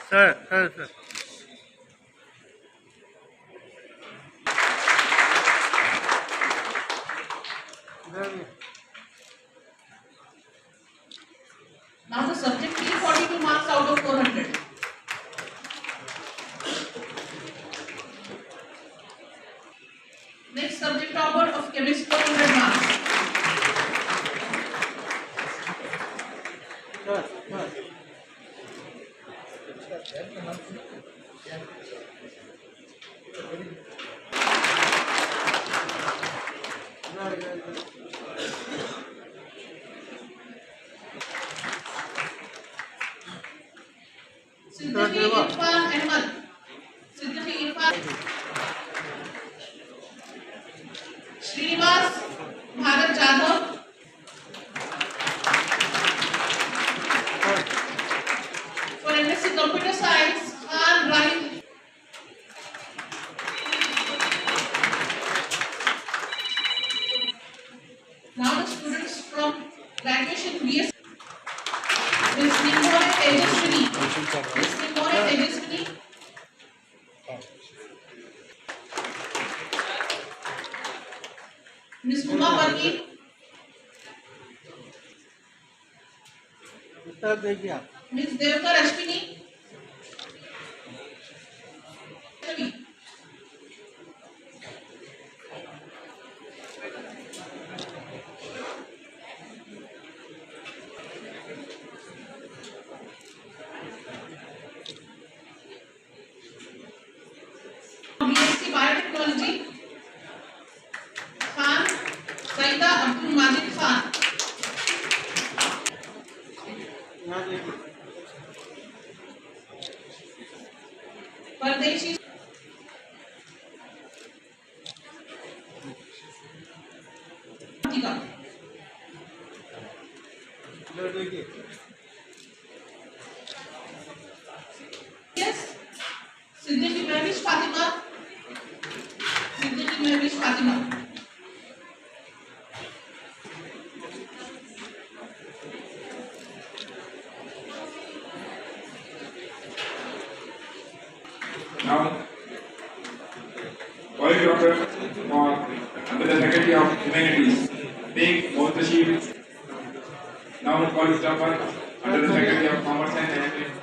Sir. Now the subject 342 marks out of 400. Next subject award of chemistry 400 marks. Siddiqui Irfan Ahmad. Siddiqui Irfan. Srinivas Bharat Jadhav. For MSc Computer Science, Khan Rahim. Now the students from graduation BS. Ms. Nimore Tejaswini. Ms. Nimore Tejaswini. Ms. Uma Parveen. उत्तर देखिए आप। Ms. Devkar Ashwini. BSc Biotechnology. Khan Saida Abdul Majid Khan. यहाँ देखिए। परदेशी इधर देखिए। Yes. Siddiqui Mehwish Fatima. Siddiqui Mehwish Fatima. Now, College Doctor for under the Faculty of Humanities, being Mohtashib. Now, College Doctor under the Faculty of Commerce and Engineering.